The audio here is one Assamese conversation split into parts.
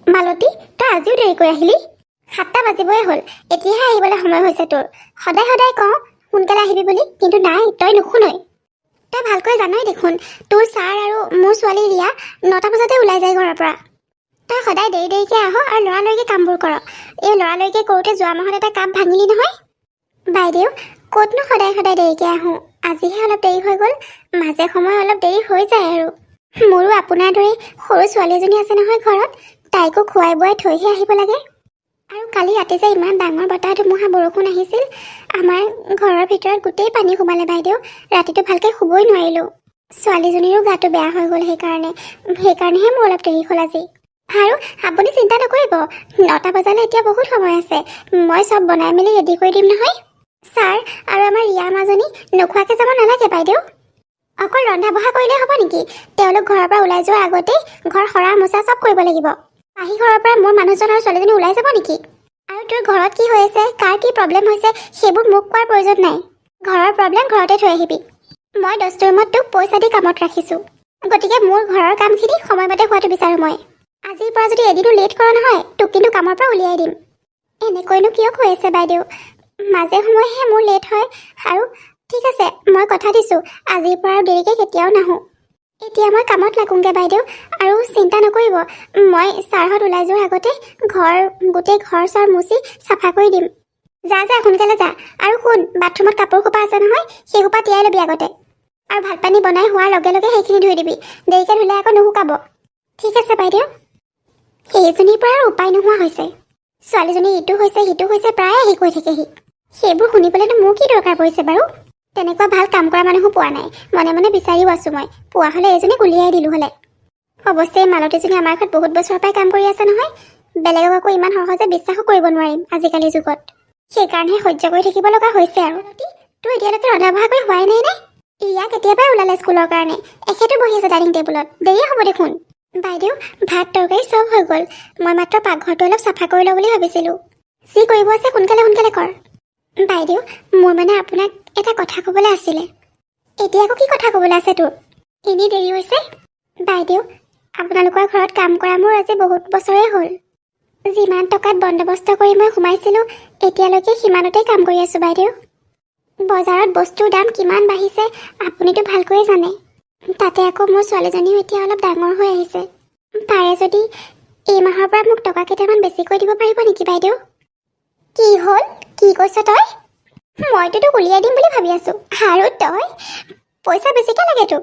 মালতী, তই আজিও দেৰিকৈ আহিলি? 7টা বাজিবই হ'ল, এতিয়াহে আহিবলৈ সময় হৈছে তোৰ। সদায় সদায় কওঁ সোনকালে আহিবি বুলি, কিন্তু নাই, তই নুশুনই। তই ভালকৈ জানই দেখোন, তোৰ ছাৰ আৰু মোৰ ছোৱালী ৰিয়া 9টা বজাতে ওলাই যায় ঘৰৰ পৰা। তই সদায় দেৰি দেৰিকৈ আহ আৰু লৰালৰিকৈ কামবোৰ কৰ। এই লৰালৰিকৈ কৰোঁতে যোৱা মাহত এটা কাপ ভাঙিলি নহয়। বাইদেউ, ক'তনো সদায় সদায় দেৰিকৈ আহোঁ, আজিহে অলপ দেৰি হৈ গ'ল। মাজে সময়ে অলপ দেৰি হৈ যায় আৰু। মোৰো আপোনাৰ দৰে সৰু ছোৱালী এজনী আছে নহয় ঘৰত, তাইকো খুৱাই বোৱাই থৈহে আহিব লাগে। আৰু কালি ৰাতি যে ইমান ডাঙৰ বতাহ ধুমুহা বৰষুণ আহিছিল, আমাৰ ঘৰৰ ভিতৰত গোটেই পানী সোমালে বাইদেউ। ৰাতিটো ভালকৈ শুবই নোৱাৰিলোঁ। ছোৱালীজনীৰো গাটো বেয়া হৈ গ'ল, সেইকাৰণেহে মোৰ অলপ দেৰি হ'ল আজি। আৰু আপুনি চিন্তা নকৰিব, 9টা বজালৈ এতিয়া বহুত সময় আছে। মই চব বনাই মেলি ৰেডি কৰি দিম নহয়। ছাৰ আৰু আমাৰ ৰিয়া মাজনী নোখোৱাকৈ যাব নালাগে বাইদেউ। অকল ৰন্ধা বঢ়া কৰিলেই হ'ব নেকি? তেওঁলোক ঘৰৰ পৰা ওলাই যোৱাৰ আগতেই ঘৰ সৰা মোচা চব কৰিব লাগিব। আহি ঘৰৰ পৰা মোৰ মানুহজন আৰু ছোৱালীজনী ওলাই যাব নেকি? আৰু তোৰ ঘৰত কি হৈ আছে, কাৰ কি প্ৰব্লেম হৈছে, সেইবোৰ মোক কোৱাৰ প্ৰয়োজন নাই। ঘৰৰ প্ৰব্লেম ঘৰতে থৈ আহিবি। মই দস্তুৰমত তোক পইচা দি কামত ৰাখিছোঁ, গতিকে মোৰ ঘৰৰ কামখিনি সময়মতে হোৱাটো বিচাৰোঁ মই। আজিৰ পৰা যদি এদিনো লেট কৰ নহয়, তোক কিন্তু কামৰ পৰা উলিয়াই দিম। এনেকৈনো কিয় কৈ আছে বাইদেউ? মাজে সময়েহে মোৰ লেট হয়। আৰু ঠিক আছে, মই কথা দিছোঁ, আজিৰ পৰা আৰু দেৰিকৈ কেতিয়াও নাহোঁ। এতিয়া মই কামত লাগোংগে বাইদেউ, আৰু চিন্তা নকৰিব, মই ছাৰহঁত ওলাই যোৱাৰ আগতে গোটেই ঘৰ চৰ মুচি চাফা কৰি দিম। যা যা, সোনকালে যা। আৰু শুন, বাথৰুমত কাপোৰ সোপা আছে নহয়, সেই সোপা তিয়াই ল'বি আগতে। আৰু ভাত পানী বনাই হোৱাৰ লগে লগে সেইখিনি ধুই দিবি, দেৰিকৈ ধুলে আকৌ নুশুকাব। ঠিক আছে বাইদেউ। সেইজনীৰ পৰা আৰু উপায় নোহোৱা হৈছে। ছোৱালীজনী ইটো হৈছে সিটো হৈছে, প্ৰায়ে আহি কৈ থাকেহি। সেইবোৰ শুনিবলৈনো মোৰ কি দৰকাৰ পৰিছে বাৰু? তেনেকুৱা ভাল কাম কৰা মানুহো পোৱা নাই। মনে মনে বিচাৰিও আছোঁ মই, পোৱা হ'লে এজনীক উলিয়াই দিলোঁ হ'লে। অৱশ্যে মালতীজনী আমাৰ ঘৰত বহুত বছৰৰ পৰাই কাম কৰি আছে নহয়, বেলেগক আকৌ ইমান সহজে বিশ্বাসো কৰিব নোৱাৰিম আজিকালিৰ যুগত। সেইকাৰণেহে সহ্য কৰি থাকিব লগা হৈছে আৰু। তোৰ এতিয়ালৈকে ৰন্ধা বঢ়া কৰি হোৱাই নাই নে? ৰিয়া কেতিয়াবাই ওলালে স্কুলৰ কাৰণে, এখেতো বহি আছে ডাইনিং টেবুলত, দেৰিয়ে হ'ব দেখোন। বাইদেউ, ভাত তৰকাৰী চব হৈ গ'ল, মই মাত্ৰ পাকঘৰটো অলপ চাফা কৰি লওঁ বুলি ভাবিছিলোঁ। যি কৰিব আছে সোনকালে সোনকালে কৰ। বাইদেউ, মোৰ মানে আপোনাক এটা কথা ক'বলৈ আছিলে। এতিয়া আকৌ কি কথা ক'বলৈ আছে তোৰ? এনেই দেৰি হৈছে। বাইদেউ, আপোনালোকৰ ঘৰত কাম কৰা মোৰ আজি বহুত বছৰেই হ'ল। যিমান টকাত বন্দবস্ত কৰি মই সোমাইছিলোঁ, এতিয়ালৈকে সিমানতেই কাম কৰি আছোঁ বাইদেউ। বজাৰত বস্তুৰ দাম কিমান বাঢ়িছে আপুনিতো ভালকৈয়ে জানে। তাতে আকৌ মোৰ ছোৱালীজনীও এতিয়া অলপ ডাঙৰ হৈ আহিছে। পাৰে যদি এই মাহৰ পৰা মোক টকা কেইটামান বেছিকৈ দিব পাৰিব নেকি বাইদেউ? কি হ'ল? কি কৈছ তই? মইতো তোক উলিয়াই দিম বুলি ভাবি আছোঁ, আৰু তই পইচা বেছিকৈ লাগে তোক?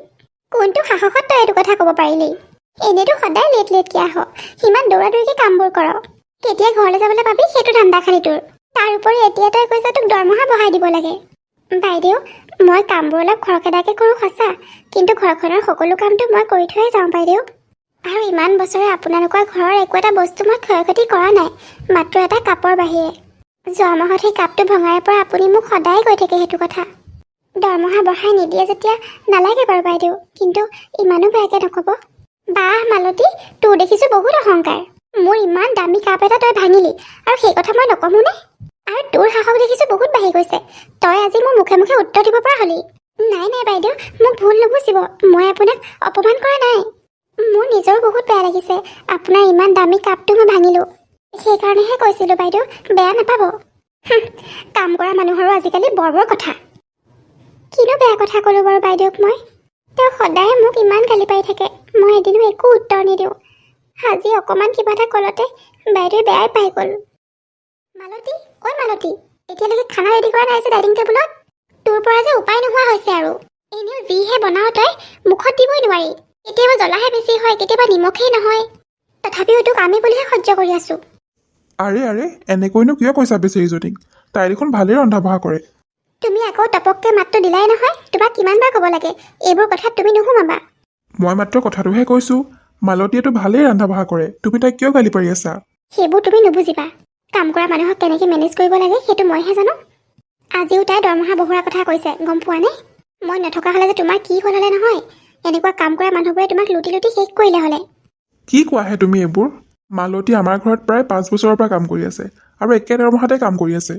কোনটো সাহসত তই এইটো কথা ক'ব পাৰিলি? এনেইতো সদায় লেটকৈ আহ, সিমান দৌৰা দৌৰিকৈ কামবোৰ কৰ। কেতিয়া ঘৰলৈ যাবলৈ পাবি সেইটো ধান্দা খালি তোৰ। তাৰ উপৰি এতিয়া তই কৈছ তোক দৰমহা বঢ়াই দিব লাগে। বাইদেউ, মই কামবোৰ অলপ খৰখেদাকৈ কৰোঁ সঁচা, কিন্তু ঘৰখনৰ সকলো কামটো মই কৰি থৈয়ে যাওঁ বাইদেউ। আৰু ইমান বছৰে আপোনালোকৰ ঘৰৰ একো এটা বস্তু মই ক্ষয় ক্ষতি কৰা নাই, মাত্ৰ এটা কাপৰ বাহিৰে। যোৱা মাহত সেই কাপটো ভঙাৰ পৰা আপুনি মোক সদায় কৈ থাকে সেইটো কথা। দৰমহা বঢ়াই নিদিয়ে যেতিয়া নালাগে বাৰু বাইদেউ, কিন্তু ইমানো বেয়াকৈ নক'ব। বাহ মালতী, তোৰ দেখিছোঁ বহুত অহংকাৰ। মোৰ ইমান দামী কাপ এটা তই ভাঙিলি, আৰু সেই কথা মই নকমোনে? আৰু তোৰ সাহস দেখিছোঁ বহুত বাঢ়ি গৈছে, তই আজি মোৰ মুখে মুখে উত্তৰ দিব পৰা হ'লি। নাই নাই বাইদেউ, মোক ভুল নুবুজিব, মই আপোনাক অপমান কৰা নাই। মোৰ নিজৰো বহুত বেয়া লাগিছে, আপোনাৰ ইমান দামী কাপটো মই ভাঙিলোঁ। সেইকাৰণেহে কৈছিলোঁ বাইদেউ, বেয়া নাপাব। কাম কৰা মানুহৰো আজিকালি বৰ বৰ কথা। কিনো বেয়া কথা ক'লোঁ বাৰু বাইদেউক মই? তেওঁ সদায় মোক ইমান গালি পাৰি থাকে, মই এদিনো একো উত্তৰ নিদিওঁ। আজি অকণমান কিবা এটা ক'লতে বাইদেৱে বেয়াই পাই গ'ল। মালতী, ঐ মালতী, এতিয়ালৈকে খানা ৰেডি কৰা নাই যে ডাইনিং টেবুলত? তোৰ পৰা যে উপায় নোহোৱা হৈছে আৰু। এনেও যিহে বনাৱ তই, মুখত দিবই নোৱাৰি। কেতিয়াবা জ্বলাহে বেছি হয়, কেতিয়াবা নিমখেই নহয়। তথাপিও তোক আমি বুলিহে সহ্য কৰি আছোঁ। আৰে আৰে, এনেকৈনো কিয় কৈছা বেচেৰীজনীক? তাই দেখোন ভালেই ৰন্ধা বঢ়া কৰে। তুমি আকৌ টপককৈ মাতটো দিলাই নহয়, তোমাক কিমানবাৰ ক'ব লাগে, এইবোৰ কথাত তুমি নুসুমাবা। মই মাত্ৰ কথাটোহে কৈছোঁ, মালতীয়েতো ভালেই ৰন্ধা বঢ়া কৰে, তুমি তাইক কিয় গালি পাৰি আছা? সেইবোৰ তুমি নুবুজিবা। কাম কৰা মানুহক কেনেকৈ মেনেজ কৰিব লাগে সেইটো মইহে জানো। আজিও তাই দৰমহা বঢ়োৱাৰ কথা কৈছে, গম পোৱা নে? মই নথকা হ'লে যে তোমাৰ কি হ'ল হ'লে নহয়, এনেকুৱা কাম কৰা মানুহবোৰে তোমাক লুটি লুটি শেষ কৰিলে হ'লে। কি কোৱাহে তুমি এইবোৰ? মালতী আমাৰ ঘৰত প্ৰায় 5 বছৰৰ পৰা কাম কৰি আছে, আৰু একে দৰমহাতে কাম কৰি আছে।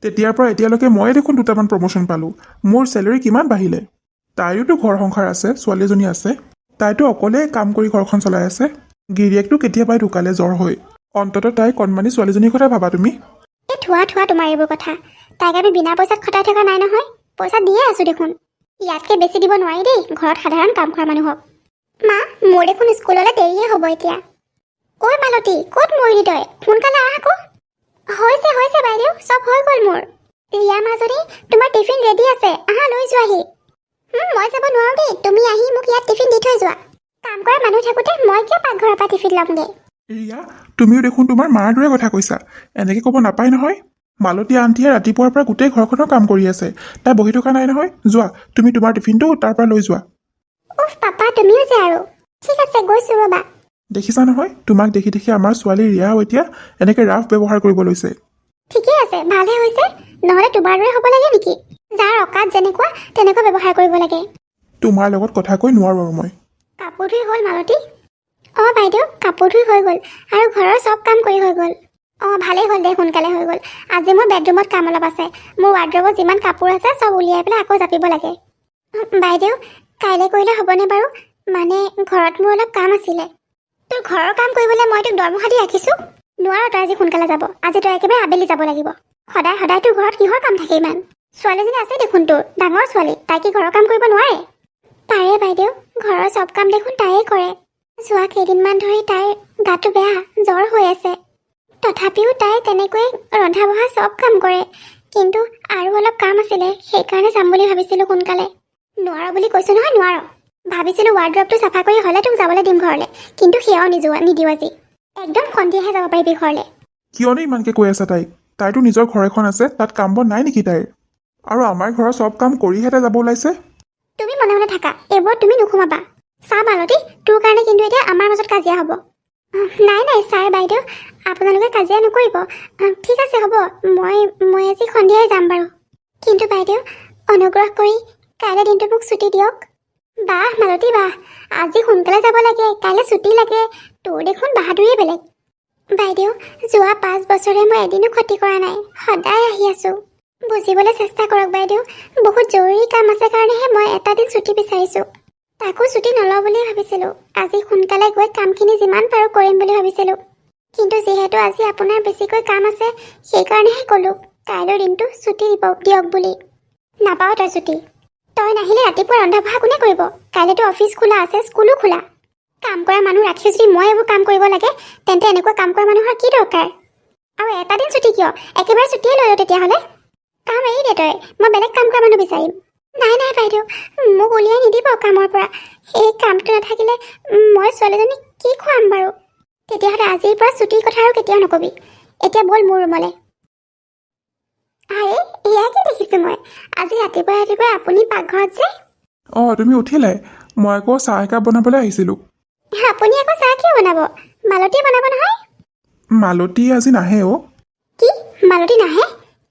তেতিয়াৰ পৰা এতিয়ালৈকে ময়ে দেখোন 2টামান প্ৰমোশ্যন পালোঁ, মোৰ চেলেৰি কিমান বাঢ়িলে। তাইৰোতো ঘৰ সংসাৰ আছে, ছোৱালীজনী আছে, তাইতো অকলেই কাম কৰি ঘৰখন চলাই আছে। গিৰিয়েকটো কেতিয়াবাই ঢুকালে জ্বৰ হৈ। অন্ততঃ তাই কণমানি ছোৱালীজনীৰ কথা ভাবা তুমি। এই থোৱা তোমাৰ এইবোৰ কথা। তাইক আমি বিনা পইচাত খটাই থকা নাই নহয়, পইচা দিয়ে আছো দেখোন। ইয়াতকৈ বেছি দিব নোৱাৰি দেই ঘৰত সাধাৰণ কাম কৰা মানুহক। মা, মোৰ দেখোন স্কুললৈ দেৰিয়ে হ'ব এতিয়া। ঐ মালতী, ক'ত মৰিলি তই? সোনকালে আহ আকৌ। হৈছে বাইদেউ, চব হৈ গ'ল মোৰ। ৰিয়া মাজনী, তোমাৰ টিফিন ৰেডি আছে, আহা লৈ যোৱাহি। মই যাব নোৱাৰো দেই, তুমি আহি মোক ইয়াত টিফিন দি থৈ যোৱা। কাম কৰা মানুহ থাকোঁতে মই কিয় পাকঘৰৰ পৰা টিফিন ল'মগৈ? ৰিয়া, তুমিও দেখোন তোমাৰ মাৰ দৰে কথা কৈছা। এনেকৈ ক'ব নাপায় নহয়। মালতী আন্তীয়ে ৰাতিপুৱাৰ পৰা গোটেই ঘৰখনৰ কাম কৰি আছে, তাই বহি থকা নাই নহয়। যোৱা, তুমি তোমাৰ টিফিনটো তাৰ পৰা লৈ যোৱা। উফ পাপা, তুমিও যে আৰু। ঠিক আছে, গৈছো ৰ'বা। দেখিছা নহয়, তোমাক দেখি দেখি আমাৰ ছোৱালী ৰিয়াও এতিয়া এনেকৈ ৰাফ ব্যৱহাৰ কৰিব লৈছে। ঠিকেই আছে, ভালহে হৈছে। নহ'লে তোমাৰ দৰে হ'ব লাগে নেকি? যাৰ অকাত যেনেকুৱা তেনেকুৱা ব্যৱহাৰ কৰিব লাগে। তোমাৰ লগত কথা কৈ নোৱাৰো আৰু মই। কাপোৰ ধুই হ'ল মালতী? বাইদেউ, কাপোৰ ধুই হৈ গ'ল আৰু ঘৰৰ চব কাম কৰি হৈ গ'ল। ভালেই হ'ল দে, সোনকালে হৈ গ'ল। আজি মোৰ বেডৰুমত কাম অলপ আছে। মোৰ ৱাৰ্ড্ৰবত যিমান কাপোৰ আছে চব উলিয়াই পেলাই আকৌ জাপিব লাগে। বাইদেউ, কাইলৈ কৰিলে হ'বনে বাৰু? মানে ঘৰত মোৰ অলপ কাম আছিলে। তোৰ ঘৰৰ কাম কৰিবলৈ মই তোক দৰমহা দি ৰাখিছোঁ। নোৱাৰ তই আজি সোনকালে যাব। আজি তই একেবাৰে আবেলি যাব লাগিব। সদায় তোৰ ঘৰত কিহৰ কাম থাকে ইমান? ছোৱালীজনী আছে দেখোন তোৰ, ডাঙৰ ছোৱালী। তাই কি ঘৰৰ কাম কৰিব নোৱাৰে? পাৰে বাইদেউ, ঘৰৰ চব কাম দেখোন তাইয়ে কৰে। যোৱা কেইদিনমান ধৰি তাইৰ গাটো বেয়া, জ্বৰ হৈ আছে। তথাপিও তাই তেনেকৈ ৰন্ধা বঢ়া চব কাম কৰে। কিন্তু আৰু অলপ কাম আছিলে, সেইকাৰণে যাম বুলি ভাবিছিলোঁ সোনকালে। নোৱাৰ বুলি কৈছোঁ নহয়, নোৱাৰ। ভাবিছিলোঁ ৱাৰ্ড্ৰবটো চাফা কৰি হ'লে তোক যাবলৈ দিম ঘৰলৈ, কিন্তু সেয়াও নিদিওঁ আজি। একদম সন্ধিয়াহে যাব পাৰিবি ঘৰলৈ। কিয়নো ইমানকৈ কৈ আছা তাইক? তাইতো নিজৰ ঘৰ এখন আছে, তাত কাম বন নাই নেকি তাইৰ? আৰু আমাৰ ঘৰৰ চব কাম কৰিহে তাই যাব ওলাইছে। তুমি মনে মনে থাকা, এইবোৰত তুমি নোসোমাবা। চা মালতী, তোৰ কাৰণে কিন্তু এতিয়া আমাৰ মাজত কাজিয়া হ'ব। নাই ছাৰ বাইদেউ, আপোনালোকে কাজিয়া নকৰিব। ঠিক আছে হ'ব, মই আজি সন্ধিয়াই যাম বাৰু। কিন্তু বাইদেউ, অনুগ্ৰহ কৰি কাইলৈ দিনটো মোক ছুটি দিয়ক। বাহ মালতী বাহ, আজি সোনকালে যাব লাগে, কাইলৈ ছুটি লাগে। তোৰ দেখোন বাহাদুৰিয়ে বেলেগ। বাইদেউ, যোৱা 5 বছৰে মই এদিনো ক্ষতি কৰা নাই, সদায় আহি আছোঁ। বুজিবলৈ চেষ্টা কৰক বাইদেউ। বহুত জৰুৰী কাম আছে কাৰণেহে মই এটা দিন ছুটি বিচাৰিছোঁ। তাকো ছুটি নলওঁ বুলিয়ে ভাবিছিলোঁ। আজি সোনকালে গৈ কামখিনি যিমান পাৰোঁ কৰিম বুলি ভাবিছিলোঁ। কিন্তু যিহেতু আজি আপোনাৰ বেছিকৈ কাম আছে, সেইকাৰণেহে ক'লোঁ কাইলৈৰ দিনটো ছুটি দিয়ক বুলি। নাপাওঁ তই ছুটি। তই নাহিলে ৰাতিপুৱা ৰন্ধা বঢ়া কোনে কৰিব? কাইলৈতো অফিচ খোলা আছে, স্কুলো খোলা। কাম কৰা মানুহ ৰাখি যদি মই এইবোৰ কাম কৰিব লাগে, তেন্তে এনেকুৱা কাম কৰা মানুহৰ কি দৰকাৰ? আৰু এটা দিন ছুটি কিয়? একেবাৰে ছুটিয়ে লৈ ল তেতিয়াহ'লে। কাম এৰি দে তই, মই বেলেগ কাম কৰা মানুহ বিচাৰিম। নাই বাইদেউ, মোক উলিয়াই নিদিব কামৰ পৰা। সেই কামটো নাথাকিলে মই ছোৱালীজনীক কি খুৱাম বাৰু? তেতিয়াহ'লে আজিৰ পৰা ছুটিৰ কথা আৰু কেতিয়াও নকবি। এতিয়া ব'ল মোৰ ৰুমলৈ। আৰে, এয়া কি দেখিছোঁ মই? আজি ৰাতিপুৱাই আপুনি পাকঘৰত যে? তুমি উঠিলাই? মই আকৌ চাহ একাপ বনাবলৈ আহিছিলোঁ। আপুনি আকৌ চাহ কিয় বনাব? মালতীয়ে বনাব নহয়। মালতী আজি নাহে অ'। কি? মালতী নাহে?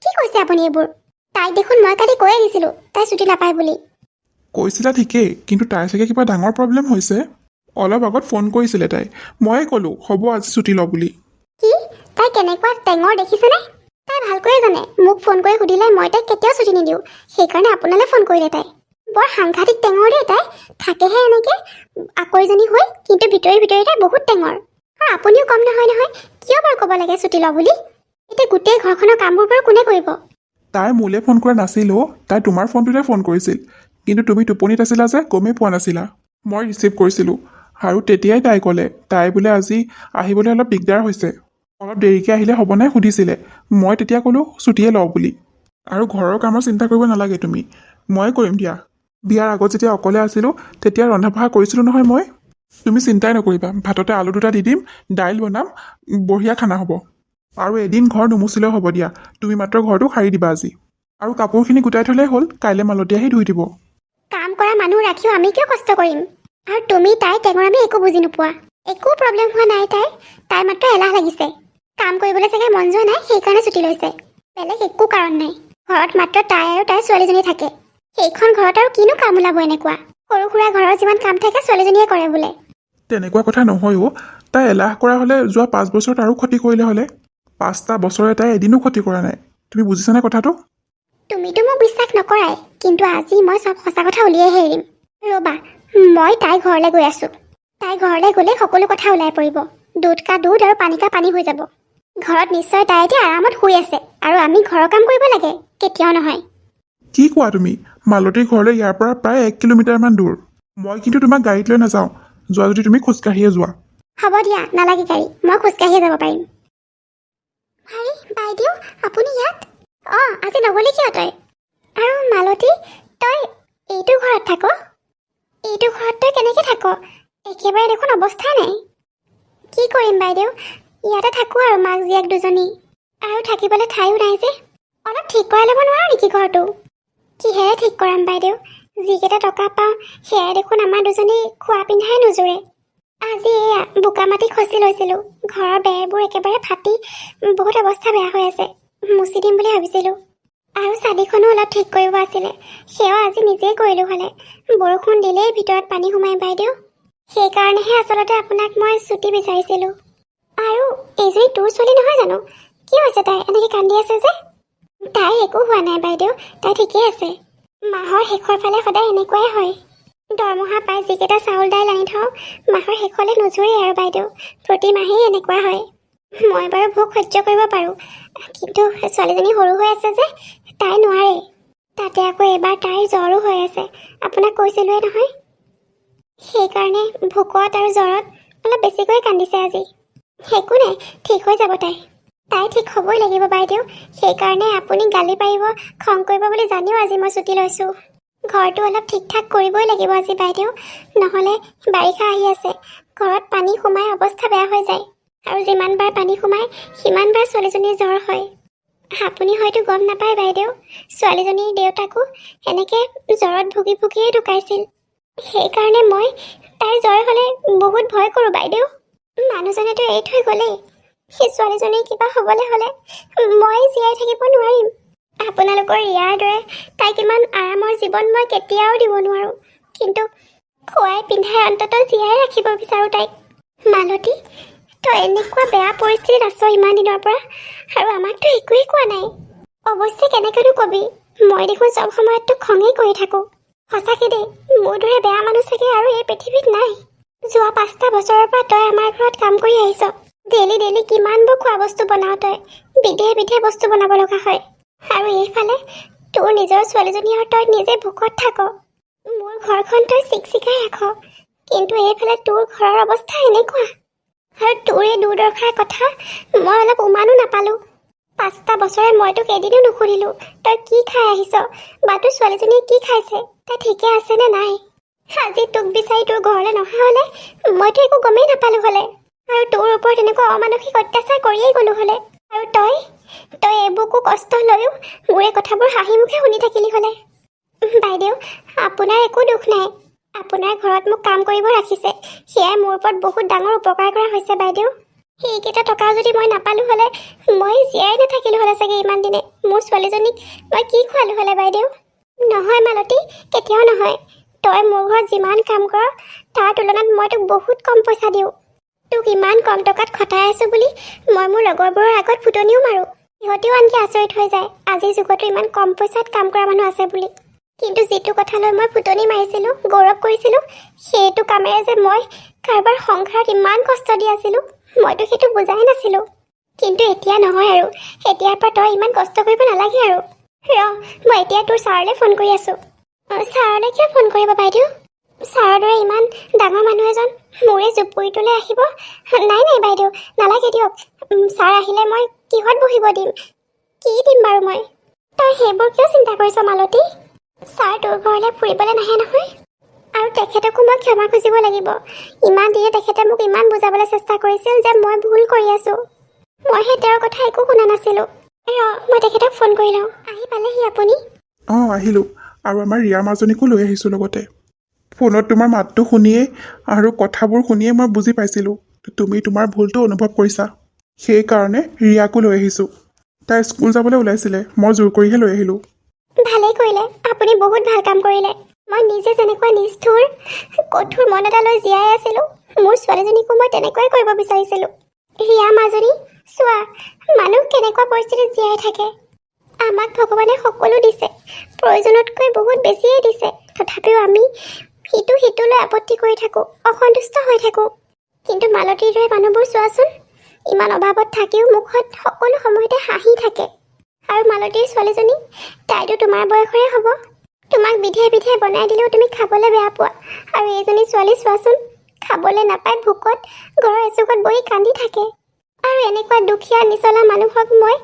কি কৈছে আপুনি এইবোৰ? তাইক দেখোন মই কালি কৈয়ে দিছিলোঁ তাই ছুটি নাপায় বুলি। কৈছিলা ঠিকেই, কিন্তু তাইৰ চাগে কিবা ডাঙৰ প্ৰব্লেম হৈছে। অলপ আগত ফোন কৰিছিলে তাই, ময়ে ক'লোঁ হ'ব আজি ছুটি ল বুলি। কি? তাই কেনেকুৱা টেঙৰ দেখিছেনে? তাই ভালকৈয়ে জানে মোক ফোন কৰি সুধিলে মই তাইক কেতিয়াও ছুটি নিদিওঁ। সেইকাৰণে আপোনালৈ ফোন কৰিলে তাই। বৰ সাংঘাতিক টেঙৰ দেই তাই। থাকেহে এনেকৈ আকৰিজনী হৈ, কিন্তু ভিতৰি তাই বহুত টেঙৰ। আৰু আপুনিও কম নহয়। কিয় বাৰু ক'ব লাগে ছুটি ল বুলি? এতিয়া গোটেই ঘৰখনৰ কামবোৰ বাৰু কোনে কৰিব? তাই মোলৈ ফোন কৰা নাছিল অ', তাই তোমাৰ ফোনটোতে ফোন কৰিছিল। কিন্তু তুমি টোপনিত আছিলা যে গমেই পোৱা নাছিলা। মই ৰিচিভ কৰিছিলোঁ আৰু তেতিয়াই তাই ক'লে তাই বোলে আজি আহিবলৈ অলপ দিগদাৰ হৈছে, অলপ দেৰিকৈ আহিলে হ'বনে সুধিছিলে। মই তেতিয়া ক'লোঁ ছুটিয়ে লওঁ বুলি। আৰু ঘৰৰ কামৰ চিন্তা কৰিব নালাগে তুমি, ময়ে কৰিম দিয়া। বিয়াৰ আগত যেতিয়া অকলে আছিলোঁ তেতিয়া ৰন্ধা বঢ়া কৰিছিলোঁ নহয় মই। তুমি চিন্তাই নকৰিবা, ভাততে আলু 2টা দি দিম, দাইল বনাম, বঢ়িয়া খানা হ'ব। আৰু এদিন ঘৰ নুমুচিলেও হ'ব দিয়া, তুমি মাত্ৰ ঘৰটো সাৰি দিবা আজি। আৰু কাপোৰখিনি গোটাই থ'লেই হ'ল, কাইলৈ মালতী আহি ধুই দিব। কাম কৰা মানুহ ৰাখিও আমি কিয় কষ্ট কৰিম? আৰু তুমি তাই টেঙৰামি একো বুজি নোপোৱা। একো প্ৰব্লেম হোৱা নাই তাই মাত্ৰ এলাহ লাগিছে। কাম কৰিবলৈ চাগে মন যোৱা নাই, সেইকাৰণে ছুটি লৈছে। বেলেগ একো কাৰণ নাই। ঘৰত মাত্ৰ তাই আৰু তাইৰ ছোৱালীজনী থাকে। সেইখন ঘৰত আৰু কিনো কাম ওলাব এনেকুৱা? সৰু সুৰা ঘৰৰ যিমান কাম থাকে ছোৱালীজনীয়ে কৰে বোলে। তেনেকুৱা কথা নহয় অ', তাই এলাহ কৰা হ'লে যোৱা 5 বছৰত আৰু ক্ষতি কৰিলে হ'লে। 5টা বছৰে তাই এদিনো ক্ষতি কৰা নাই। তুমি বুজিছানে কথাটো? তুমিতো মোক বিশ্বাস নকৰাই, কিন্তু আজি মই চব সঁচা কথা উলিয়াইহে এৰিম। ৰ'বা, মই তাইৰ ঘৰলৈ গৈ আছোঁ। তাই ঘৰলৈ গ'লে সকলো কথা ওলাই পৰিব। দুধ কা দুধ আৰু পানী কা পানী হৈ যাব। ঘৰত নিশ্চয় তাই এতিয়া আৰামত শুই আছে আৰু আমি ঘৰৰ কাম কৰিব লাগে, কেতিয়াও নহয়। কি কোৱা তুমি? মালতীৰ ঘৰলৈ ইয়াৰ পৰা প্ৰায় 1 কিলোমিটাৰমান দূৰ। মই কিন্তু তোমাক গাড়ীত লৈ নাযাওঁ। যোৱা যদি তুমি খোজকাঢ়িয়ে যোৱা। হ'ব দিয়া, নালাগে গাড়ী, মই খোজকাঢ়িয়ে যাব পাৰিম। আৰে বাইদেউ, আপুনি ইয়াত? আজি নগ'লি কিয় তই? আৰু মালতী, তই এইটো ঘৰত থাক? এইটো ঘৰত তই কেনেকৈ থাক? একেবাৰে দেখোন অৱস্থাই নাই। কি কৰিম বাইদেউ, ইয়াতে থাকোঁ আৰু মাক জীয়েক দুজনী। আৰু থাকিবলৈ ঠাইও নাই যে। অলপ ঠিক কৰাই ল'ব নোৱাৰা নেকি ঘৰটো? কিহেৰে ঠিক কৰাম বাইদেউ? যিকেইটা টকা পাওঁ সেয়াই দেখোন আমাৰ দুজনী খোৱা পিন্ধাই নোজোৰে। আজি এয়া বোকা মাটি খচি লৈছিলোঁ। ঘৰৰ বেৰবোৰ একেবাৰে ফাটি বহুত অৱস্থা বেয়া হৈ আছে। মুচি দিম বুলি ভাবিছিলোঁ। আৰু চালিখনো অলপ ঠিক কৰিব আছিলে, সেয়াও আজি নিজেই কৰিলোঁ হ'লে। বৰষুণ দিলেই ভিতৰত পানী সোমাই বাইদেউ। সেইকাৰণেহে আচলতে আপোনাক মই ছুটি বিচাৰিছিলোঁ। আৰু এইজনী তোৰ ছোৱালী নহয় জানো? কি হৈছে তাই এনেকৈ কান্দি আছে যে? তাইৰ একো হোৱা নাই বাইদেউ, তাই ঠিকেই আছে। মাহৰ শেষৰ ফালে সদায় এনেকুৱাই হয়। দৰমহা পাই যিকেইটা চাউল দাইল আনি থওঁ, মাহৰ শেষলৈ নোজোৰেই আৰু বাইদেউ। প্ৰতি মাহেই এনেকুৱা হয়। মই বাৰু ভোক সহ্য কৰিব পাৰোঁ, কিন্তু ছোৱালীজনী সৰু হৈ আছে যে তাই নোৱাৰে। তাতে আকৌ এবাৰ তাইৰ জ্বৰো হৈ আছে, আপোনাক কৈছিলোঁৱেই নহয়। সেইকাৰণে ভোকত আৰু জ্বৰত অলপ বেছিকৈ কান্দিছে আজি। একো নাই, ঠিক হৈ যাব তাই। তাই ঠিক হ'বই লাগিব বাইদেউ। সেইকাৰণে আপুনি গালি পাৰিব, খং কৰিব বুলি জানিও আজি মই ছুটি লৈছোঁ। ঘৰটো অলপ ঠিক ঠাক কৰিবই লাগিব আজি বাইদেউ, নহ'লে বাৰিষা আহি আছে। ঘৰত পানী সোমাই অৱস্থা বেয়া হৈ যায়। আৰু যিমানবাৰ পানী সোমায় সিমানবাৰ ছোৱালীজনীৰ জ্বৰ হয়। আপুনি হয়তো গম নাপায় বাইদেউ, ছোৱালীজনীৰ দেউতাকো এনেকৈ জ্বৰত ভুগি ভুগিয়েই ঢুকাইছিল। সেইকাৰণে মই তাইৰ জ্বৰ হ'লে বহুত ভয় কৰোঁ বাইদেউ। মানুহজনেতো এৰি থৈ গ'লেই। সেই ছোৱালীজনীৰ কিবা হ'বলৈ হ'লে মই জীয়াই থাকিব নোৱাৰিম। আপোনালোকৰ ইয়াৰ দৰে তাইক ইমান আৰামৰ জীৱন মই কেতিয়াও দিব নোৱাৰোঁ। কিন্তু খুৱাই পিন্ধাই অন্ততঃ জীয়াই ৰাখিব বিচাৰোঁ তাইক। মালতী, তই এনেকুৱা বেয়া পৰিস্থিতিত আছ ইমান দিনৰ পৰা, আৰু আমাকতো একোৱেই কোৱা নাই। অৱশ্যে কেনেকৈনো কবি, মই দেখোন চব সময়ততো খঙেই কৰি থাকোঁ। সঁচাকৈ দেই, মোৰ দৰে বেয়া মানুহ চাগে আৰু এই পৃথিৱীত নাই। যোৱা 5টা বছৰৰ পৰা তই আমাৰ ঘৰত কাম কৰি আহিছ। ডেইলি ডেইলি কিমানবোৰ খোৱা বস্তু বনাৱ তই। বিধে বিধে বস্তু বনাব লগা হয়। আৰু এইফালে তোৰ নিজৰ ছোৱালীজনী আৰু তই নিজে ভোকত থাক। মোৰ ঘৰখন তই চিকচিকাই ৰাখ, কিন্তু এইফালে তোৰ ঘৰৰ অৱস্থা এনেকুৱা। আৰু তোৰ এই দুৰ্দশাৰ কথা মই অলপ উমানো নাপালোঁ। 5টা বছৰে মই তোক এদিনো নুসুধিলোঁ তই কি খাই আহিছ বা তোৰ ছোৱালীজনীয়ে কি খাইছে, তাই ঠিকে আছেনে নাই। আজি তোক বিচাৰি তোৰ ঘৰলৈ নহা হ'লে মইতো একো গমেই নাপালোঁ হ'লে। আৰু তোৰ ওপৰত এনেকুৱা অমানসিক অত্যাচাৰ কৰিয়েই গ'লোঁ হ'লে। আৰু তই এইবোৰকো কষ্ট লৈও মোৰ এই কথাবোৰ হাঁহি মুখে শুনি থাকিলি হ'লে। বাইদেউ, আপোনাৰ একো দুখ নাই। আপোনাৰ ঘৰত মোক কাম কৰিব ৰাখিছে, সেয়াই মোৰ ওপৰত বহুত ডাঙৰ উপকাৰ কৰা হৈছে বাইদেউ। সেইকেইটা টকাও যদি মই নাপালোঁ হ'লে মই জীয়াই নাথাকিলোঁ হ'লে চাগে ইমান দিনে। মোৰ ছোৱালীজনীক মই কি খোৱালোঁ হ'লে বাইদেউ? নহয় মালতী, কেতিয়াও নহয়। তই মোৰ ঘৰত যিমান কাম কৰ তাৰ তুলনাত মই তোক বহুত কম পইচা দিওঁ। তোক ইমান কম টকাত খটাই আছোঁ বুলি মই মোৰ লগৰবোৰৰ আগত ফুটনিও মাৰোঁ। সিহঁতেও আনকি আচৰিত হৈ যায় আজিৰ যুগতো ইমান কম পইচাত কাম কৰা মানুহ আছে বুলি। কিন্তু যিটো কথালৈ মই ফুটনি মাৰিছিলোঁ, গৌৰৱ কৰিছিলোঁ, সেইটো কামেৰে যে মই কাৰোবাৰ সংসাৰত ইমান কষ্ট দি আছিলোঁ, মইতো সেইটো বুজাই নাছিলোঁ। কিন্তু এতিয়া নহয় আৰু, এতিয়াৰ পৰা তই ইমান কষ্ট কৰিব নালাগে আৰু। মই এতিয়া তোৰ ছাৰলৈ ফোন কৰি আছোঁ। ছাৰলৈ কিয় ফোন কৰিব বাইদেউ? ছাৰৰ দৰে ইমান ডাঙৰ মানুহ এজন মোৰে জুপুৰিটোলৈ আহিব? নাই নাই বাইদেউ, নালাগে দিয়ক। ছাৰ আহিলে মই কিহত বহিব দিম? কি দিম বাৰু মই? তই সেইবোৰ কিয় চিন্তা কৰিছ মালতী? ছাৰ তোৰ ঘৰলৈ ফুৰিবলৈ নাহে নহয়। আৰু তেখেতকো মই ক্ষমা খুজিব লাগিব। ইমান দিনে তেখেতে মোক ইমান বুজাবলৈ চেষ্টা কৰিছিল যে মই ভুল কৰি আছোঁ। মইহে তেওঁৰ কথা একো শুনা নাছিলোঁ। মই তেখেতক ফোন কৰি লওঁ। আহি পালেহি আপুনি? আহিলোঁ। আৰু আমাৰ ৰিয়া মাজনীকো লৈ আহিছোঁ লগতে। ফোনত তোমাৰ মাতটো শুনিয়েই আৰু কথাবোৰ শুনিয়েই মই বুজি পাইছিলোঁ তুমি তোমাৰ ভুলটো অনুভৱ কৰিছা। সেইকাৰণে ৰিয়াকো লৈ আহিছোঁ। তাই স্কুল যাবলৈ ওলাইছিলে, মই জোৰ কৰিহে লৈ আহিলোঁ। ভালেই কৰিলে, আপুনি বহুত ভাল কাম কৰিলে। মই নিজে যেনেকুৱা নিষ্ঠুৰ কঠোৰ মন এটা লৈ জীয়াই আছিলোঁ, মোৰ ছোৱালীজনীকো মই তেনেকুৱাই কৰিব বিচাৰিছিলোঁ। ৰিয়া মাজনী, চোৱা মানুহ কেনেকুৱা পৰিস্থিতিত জীয়াই থাকে। আমাক ভগৱানে সকলো দিছে, প্ৰয়োজনতকৈ বহুত বেছিয়ে দিছে। তথাপিও আমি সিটোলৈ আপত্তি কৰি থাকোঁ, অসন্তুষ্ট হৈ থাকোঁ। কিন্তু মালতীৰ দৰে মানুহবোৰ চোৱাচোন, ইমান অভাৱত থাকিও মুখত সকলো সময়তে হাঁহি থাকে। আৰু মালতীৰ ছোৱালীজনী, তাইতো তোমাৰ বয়সৰে হ'ব। তোমাক বিধে বিধে বনাই দিলেও তুমি খাবলৈ বেয়া পোৱা। আৰু এইজনী ছোৱালী চোৱাচোন, খাবলৈ নাপাই ভোকত ঘৰৰ এচুকত বহি কান্দি থাকে। আৰু এনেকুৱা দুখীয়া নিচলা মানুহক মই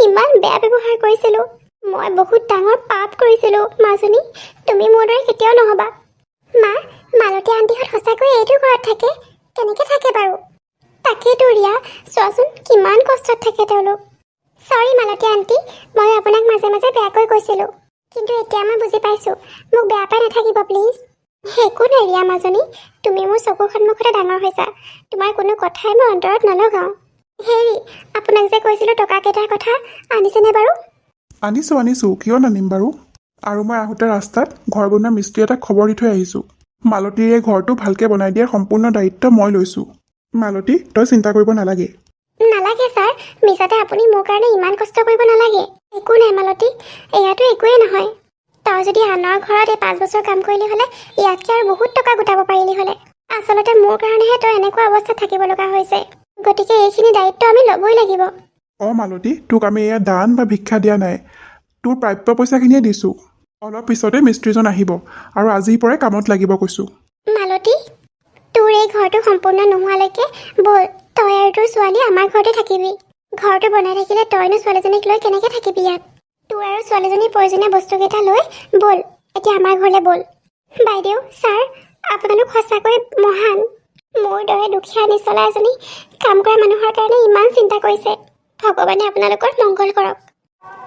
ইমান বেয়া ব্যৱহাৰ কৰিছিলোঁ। মই বহুত ডাঙৰ পাপ কৰিছিলোঁ মাজনী। তুমি মোৰ দৰে কেতিয়াও নহ'বা। মা, মালতী আণ্টিহঁত সঁচাকৈ এইটো ঘৰত থাকে? কেনেকৈ থাকে বাৰু? তাকেইতো ৰিয়া, চোৱাচোন কিমান কষ্টত থাকে তেওঁলোক। চৰি মালতী আণ্টি, মই আপোনাক মাজে মাজে বেয়াকৈ কৈছিলোঁ। কিন্তু এতিয়া মই বুজি পাইছোঁ। মোক বেয়া পাই নাথাকিব প্লিজ। একো নাই ৰিয়া মাজনী, তুমি মোৰ চকুৰ সন্মুখতে ডাঙৰ হৈছা। তোমাৰ কোনো কথাই মই অন্তৰত নলগাওঁ। হেৰি, আপোনাক যে কৈছিলোঁ টকা কেইটাৰ কথা, আনিছেনে বাৰু? আনিছোঁ, কিয় নানিম বাৰু। আৰু মই আহোঁতে ৰাস্তাত ঘৰ বনোৱা মিস্ত্ৰী এটাক খবৰ দি থৈ আহিছোঁ। মালতীৰ এই ঘৰটো ভালকৈ বনাই দিয়াৰ সম্পূৰ্ণ দায়িত্ব মই লৈছোঁ। মালতী, তই চিন্তা কৰিব নালাগে। নালাগে ছাৰ, মিছাতে আপুনি মোৰ কাৰণে ইমান কষ্ট কৰিব নালাগে। একো নাই মালতী, এয়াতো একোৱেই নহয়। তই যদি আনৰ ঘৰত এই 5 বছৰ কাম কৰিলি হ'লে ইয়াতকৈ আৰু বহুত টকা গোটাব পাৰিলি হ'লে। আচলতে মোৰ কাৰণেহে তই এনেকুৱা অৱস্থাত থাকিব লগা হৈছে। গতিকে এইখিনি দায়িত্ব আমি ল'বই লাগিব। মালতী, তোক আমি এয়া দান বা ভিক্ষা দিয়া নাই, তোৰ প্ৰাপ্য পইচাখিনিয়ে দিছোঁ। অলপ পিছতে মিস্ত্ৰীজন আহিব আৰু আজিৰ পৰাই কামত লাগিব কৈছোঁ। মালতী, তোৰ এই ঘৰটো সম্পূৰ্ণ নোহোৱালৈকে ব'ল, তই আৰু তোৰ ছোৱালী আমাৰ ঘৰতে থাকিবি। ঘৰটো বনাই থাকিলে তইনো ছোৱালীজনীক লৈ কেনেকৈ থাকিবি ইয়াত? তোৰ আৰু ছোৱালীজনীৰ প্ৰয়োজনীয় বস্তুকেইটা লৈ ব'ল, এতিয়া আমাৰ ঘৰলৈ ব'ল। বাইদেউ, ছাৰ, আপোনালোক সঁচাকৈ মহান। মোৰ দৰে দুখীয়া নিচলা এজনী কাম কৰা মানুহৰ কাৰণে ইমান চিন্তা কৰিছে। ভগৱানে আপোনালোকৰ মংগল কৰক।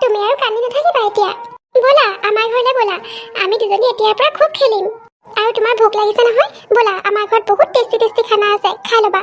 তুমি আৰু কান্দি নাথাকিবা এতিয়া। ব'লা আমাৰ ঘৰলৈ ব'লা, আমি দুজনী এতিয়াৰ পৰা খুব খেলিম। আৰু তোমাৰ ভোক লাগিছে নহয়, ব'লা আমাৰ ঘৰত বহুত টেষ্টি টেষ্টি খানা আছে, খাই ল'বা।